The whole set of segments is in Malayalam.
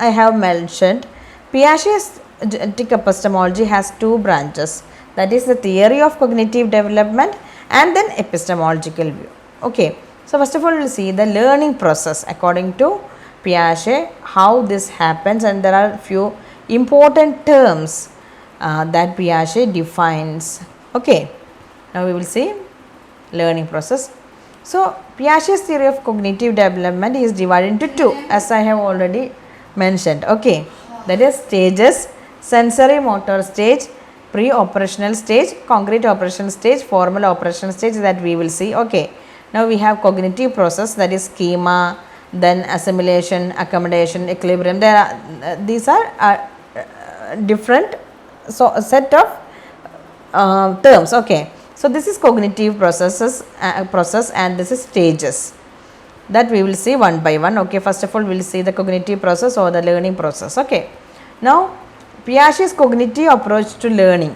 I have mentioned, Piaget's epistemology has two branches, that is the theory of cognitive development and then epistemological view. Okay, so first of all, we'll see the learning process according to Piaget, how this happens, and there are few important terms that Piaget defines. Okay, now we will see learning process. So Piaget's theory of cognitive development is divided into two, as I have already mentioned. Okay, that is stages: sensory motor stage, pre-operational stage, concrete operational stage, formal operational stage, that we will see. Okay, now we have cognitive process, that is schema, then assimilation, accommodation, equilibrium. There are these are different set of terms. Okay, so this is cognitive process, and this is stages that we will see one by one. Okay, first of all, we will see the cognitive process or the learning process. Okay, now Piaget's cognitive approach to learning.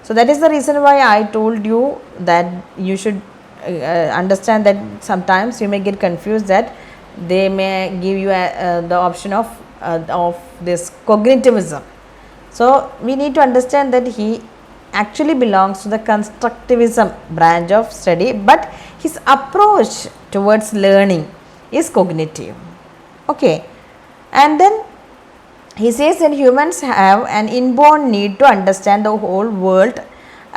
So that is the reason why I told you that you should understand that sometimes you may get confused, that they may give you the option of this cognitivism. So we need to understand that he actually belongs to the constructivism branch of study, but his approach towards learning is cognitive. Okay, and then he says that humans have an inborn need to understand the whole world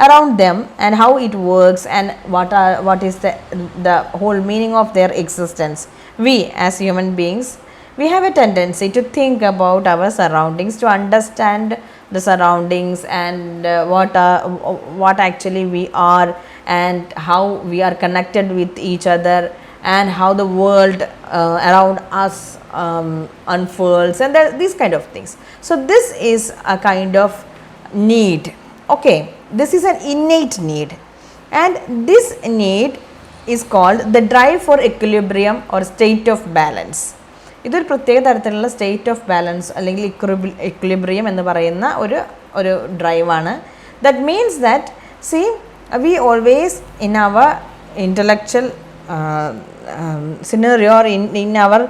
around them and how it works, and what is the whole meaning of their existence. We as human beings, we have a tendency to think about our surroundings, to understand the surroundings, and what actually we are, and how we are connected with each other, and how the world around us unfolds, and these kind of things. So this is a kind of need. Okay, this is an innate need, and this need is called the drive for equilibrium or state of balance. ഇതൊരു പ്രത്യേക തരത്തിലുള്ള സ്റ്റേറ്റ് ഓഫ് ബാലൻസ് അല്ലെങ്കിൽ ഇക്വിലിബ്രിയം എന്ന് പറയുന്ന ഒരു ഡ്രൈവാണ്. That means that see we always in our intellectual scenario, or in our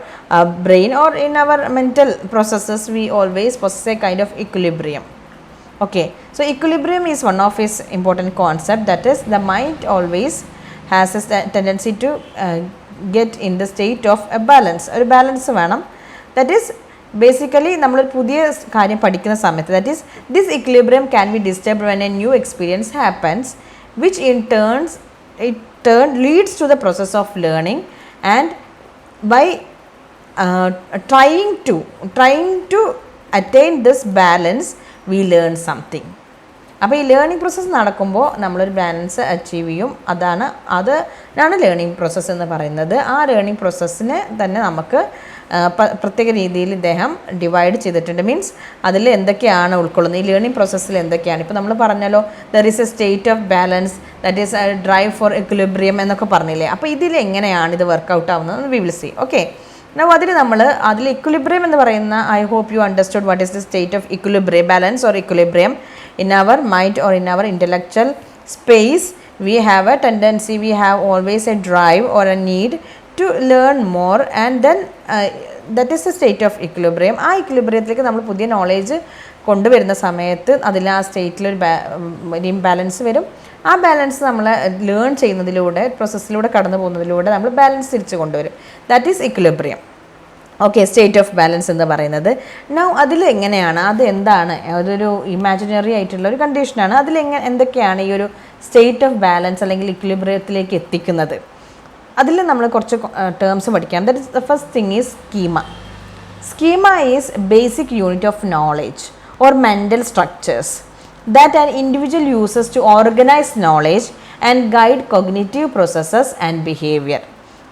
brain, or in our mental processes, we always possess a kind of equilibrium. Okay, so equilibrium is one of its important concept, that is the mind always has a tendency to get in the state of a balance. ഒരു ബാലൻസ് വേണം. that is basically നമ്മളൊരു പുതിയ കാര്യം പഠിക്കുന്ന സമയത്ത്, that is this equilibrium can be disturbed when a new experience happens, which in turn leads to the process of learning, and by trying to attain this balance we learn something. അപ്പോൾ ഈ ലേണിംഗ് പ്രോസസ്സ് നടക്കുമ്പോൾ നമ്മളൊരു ബാലൻസ് അച്ചീവ് ചെയ്യും. അതാണ് ലേണിംഗ് പ്രോസസ്സ് എന്ന് പറയുന്നത്. ആ ലേണിംഗ് പ്രോസസ്സിനെ തന്നെ നമുക്ക് പ്രത്യേക രീതിയിൽ ഇദ്ദേഹം ഡിവൈഡ് ചെയ്തിട്ടുണ്ട്. മീൻസ് അതിൽ എന്തൊക്കെയാണ് ഉൾക്കൊള്ളുന്നത്, ഈ ലേണിംഗ് പ്രോസസ്സിൽ എന്തൊക്കെയാണ്. ഇപ്പോൾ നമ്മൾ പറഞ്ഞല്ലോ, there is a state of balance, that is a drive for equilibrium എന്നൊക്കെ പറഞ്ഞില്ലേ. അപ്പോൾ ഇതിൽ എങ്ങനെയാണ് ഇത് വർക്കൗട്ട് ആവുന്നത് വി വിൽ സീ. ഓക്കെ, അതിൽ ഇക്വിലിബ്രിയം എന്ന് പറയുന്ന, I hope you understood what is the state of equilibrium, balance or equilibrium in our mind or in our intellectual space. We have a tendency, we have always a drive or a need to learn more, and then that is the state of equilibrium. ആ ഇക്വിലിബ്രിയത്തിലേക്ക് നമ്മൾ പുതിയ നോളേജ് കൊണ്ടുവരുന്ന സമയത്ത് അതിൽ ആ സ്റ്റേറ്റിലൊരു ഇംബാലൻസ് വരും. ആ ബാലൻസ് നമ്മൾ ലേൺ ചെയ്യുന്നതിലൂടെ, പ്രോസസ്സിലൂടെ കടന്നു പോകുന്നതിലൂടെ നമ്മൾ ബാലൻസ് തിരിച്ചു കൊണ്ടുവരും. That is equilibrium. Okay, state of balance എന്ന് പറയുന്നത്. നൗ അതിൽ എങ്ങനെയാണ്, അത് എന്താണ്, അതൊരു ഇമാജിനറി ആയിട്ടുള്ള ഒരു കണ്ടീഷനാണ്. എന്തൊക്കെയാണ് ഈ ഒരു സ്റ്റേറ്റ് ഓഫ് ബാലൻസ് അല്ലെങ്കിൽ ഇക്വിലിബ്രിയത്തിലേക്ക് എത്തിക്കുന്നത്? അതിൽ നമ്മൾ കുറച്ച് ടേംസ് പഠിക്കാം. That is the first thing is schema. Schema is basic unit of knowledge or mental structures that an individual uses to organize knowledge and guide cognitive processes and behaviour.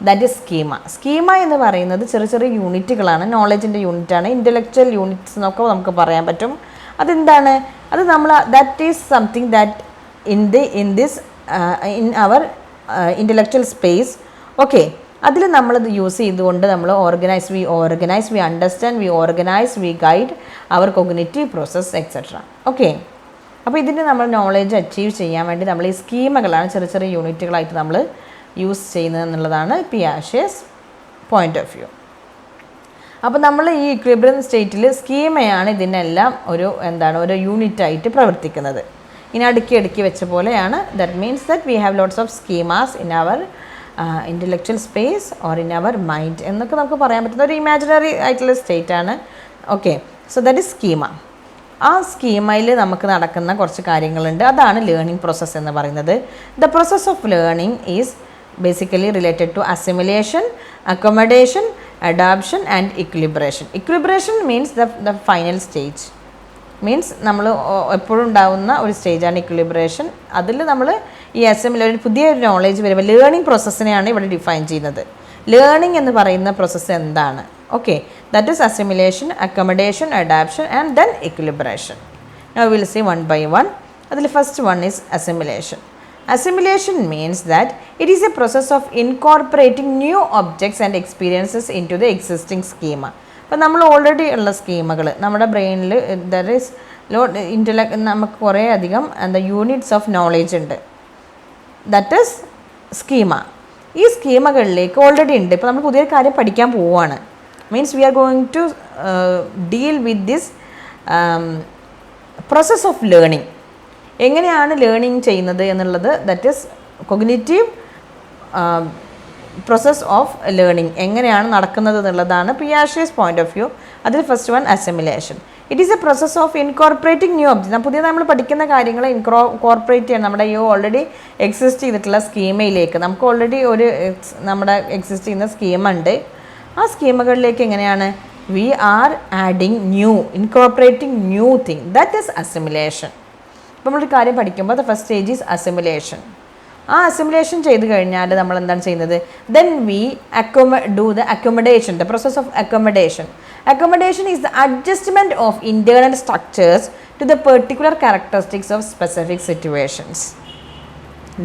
That is schema. Schema എന്ന് പറയുന്നത് ചെറിയ ചെറിയ യൂണിറ്റുകളാണ്, നോളേജിൻ്റെ യൂണിറ്റാണ്, ഇൻ്റലക്ച്വൽ യൂണിറ്റ്സ് എന്നൊക്കെ നമുക്ക് പറയാൻ പറ്റും. അതെന്താണ്? അത് നമ്മൾ that is something that in our intellectual space. Okay, അതിൽ നമ്മളത് യൂസ് ചെയ്തുകൊണ്ട് നമ്മൾ organize, we understand, we organize, we guide our cognitive process etcetera. Okay, അപ്പോൾ ഇതിൻ്റെ നമ്മൾ നോളേജ് അച്ചീവ് ചെയ്യാൻ വേണ്ടി നമ്മൾ ഈ സ്കീമകളാണ് ചെറിയ ചെറിയ യൂണിറ്റുകളായിട്ട് നമ്മൾ യൂസ് ചെയ്യുന്നത് എന്നുള്ളതാണ് പിയാഷെസ് പോയിൻ്റ് ഓഫ് വ്യൂ. അപ്പോൾ നമ്മൾ ഈ ഇക്വിലിബ്രിയം സ്റ്റേറ്റിൽ സ്കീമയാണ് ഇതിനെല്ലാം ഒരു യൂണിറ്റായിട്ട് പ്രവർത്തിക്കുന്നത്. ഇനി അടുക്കി വെച്ച പോലെയാണ്. That means that we have lots of schemas in our intellectual space or in our mind എന്നൊക്കെ നമുക്ക് പറയാൻ പറ്റുന്ന ഒരു ഇമാജിനറി ആയിട്ടുള്ള സ്റ്റേറ്റ് ആണ്. Okay, so that is schema. ആ സ്കീമയിൽ നമുക്ക് നടക്കുന്ന കുറച്ച് കാര്യങ്ങളുണ്ട്. അതാണ് ലേണിംഗ് പ്രോസസ്സ് എന്ന് പറയുന്നത്. The process of learning is basically related to assimilation, accommodation, adaptation and equilibration. Equilibration means the final stage, means നമ്മൾ എപ്പോഴും ഉണ്ടാകുന്ന ഒരു സ്റ്റേജാണ് ഇക്വിലിബ്രേഷൻ. അതിൽ നമ്മൾ ഈ ഒരു പുതിയൊരു നോളേജ് വരുമ്പോൾ ലേണിംഗ് പ്രോസസ്സിനെയാണ് ഇവിടെ ഡിഫൈൻ ചെയ്യുന്നത്. ലേണിംഗ് എന്ന് പറയുന്ന പ്രോസസ്സ് എന്താണ്? Okay, that is assimilation, accommodation, adaptation and then equilibration. Now will see one by one. അതിൽ first one is assimilation. Assimilation means that it is a process of incorporating new objects and experiences into the existing schema. അപ്പോൾ നമ്മൾ ഓൾറെഡി ഉള്ള സ്കീമകൾ നമ്മുടെ ബ്രെയിനിൽ ദർ ഈസ് നമുക്ക് കുറേ അധികം യൂണിറ്റ്സ് ഓഫ് നോളേജ് ഉണ്ട്. That is schema. ഈ സ്കീമകളിലേക്ക് ഓൾറെഡി ഉണ്ട്. ഇപ്പോൾ നമ്മൾ പുതിയൊരു കാര്യം പഠിക്കാൻ പോവുകയാണ്. Means we are going to deal with this process of learning. എങ്ങനെയാണ് ലേണിംഗ് ചെയ്യുന്നത് എന്നുള്ളത്, that is cognitive process of learning എങ്ങനെയാണ് നടക്കുന്നത് എന്നുള്ളതാണ് പിയാഷേസ് പോയിന്റ് ഓഫ് വ്യൂ. അതിൽ first one assimilation. It is a process of incorporating new object. പുതിയ നമ്മൾ പഠിക്കുന്ന കാര്യങ്ങൾ ഇൻകോർപ്പറേറ്റ് ചെയ്യണം നമ്മുടെ ഈ ഓൾറെഡി എക്സിസ്റ്റ് ചെയ്തിട്ടുള്ള സ്കീമയിലേക്ക്. നമുക്ക് ഓൾറെഡി നമ്മുടെ എക്സിസ്റ്റ് ചെയ്യുന്ന സ്കീമ ഉണ്ട്. ആ സ്കീമകളിലേക്ക് എങ്ങനെയാണ് we are adding new, incorporating new thing, that is assimilation. അപ്പോൾ നമ്മളൊരു കാര്യം പഠിക്കുമ്പോൾ the first stage is assimilation. ആ അസിമിലേഷൻ ചെയ്ത് കഴിഞ്ഞാൽ നമ്മൾ എന്താണ് ചെയ്യുന്നത്? Then we do the accommodation, the process of accommodation. Accommodation is the adjustment of internal structures to the particular characteristics of specific situations.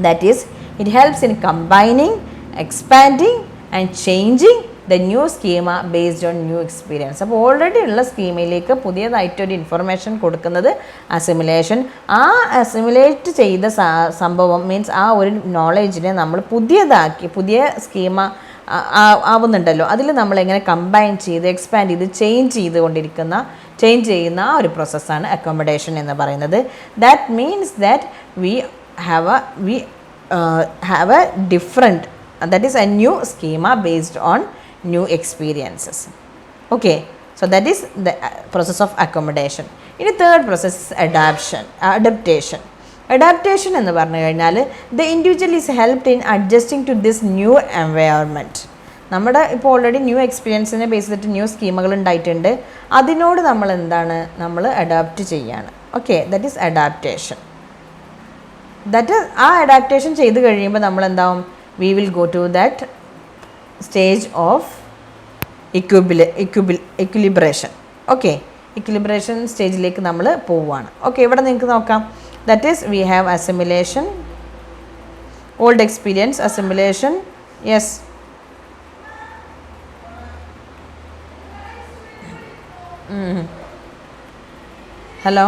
That is, it helps in combining, expanding and changing the new schema based on new experience. അപ്പോൾ ഓൾറെഡി ഉള്ള സ്കീമയിലേക്ക് പുതിയതായിട്ടൊരു ഇൻഫർമേഷൻ കൊടുക്കുന്നത് അസിമിലേഷൻ. ആ അസിമിലേറ്റ് ചെയ്ത സംഭവം മീൻസ് ആ ഒരു നോളേജിനെ നമ്മൾ പുതിയതാക്കി, പുതിയ സ്കീമ ആവുന്നുണ്ടല്ലോ, അതിൽ നമ്മളെങ്ങനെ കമ്പൈൻ ചെയ്ത് എക്സ്പാൻഡ് ചെയ്ത് ചേഞ്ച് ചെയ്യുന്ന ആ ഒരു പ്രോസസ്സാണ് അക്കോമഡേഷൻ എന്ന് പറയുന്നത്. That means that we have a different, that is a new schema based on new experiences. Okay, so that is the process of accommodation. ഇനി തേർഡ് പ്രോസസ് അഡപ്റ്റേഷൻ. അഡാപ്റ്റേഷൻ എന്ന് പറഞ്ഞു കഴിഞ്ഞാൽ the individual is helped in adjusting to this new environment. നമ്മുടെ ഇപ്പോൾ ഓൾറെഡി ന്യൂ എക്സ്പീരിയൻസിനെ ബേസ് ചെയ്തിട്ട് ന്യൂ സ്കീമുകൾ ഉണ്ടായിട്ടുണ്ട്. അതിനോട് നമ്മൾ അഡാപ്റ്റ് ചെയ്യാണ്. Okay, that is adaptation. ആ അഡാപ്റ്റേഷൻ ചെയ്ത് കഴിയുമ്പോൾ നമ്മൾ എന്താവും? V will go to that stage of equilibration. Okay, equilibration സ്റ്റേജിലേക്ക് നമ്മൾ പോവുകയാണ്. ഓക്കെ, ഇവിടെ നിങ്ങൾക്ക് നോക്കാം. That is, we have assimilation, old experience, assimilation. Yes. Hello.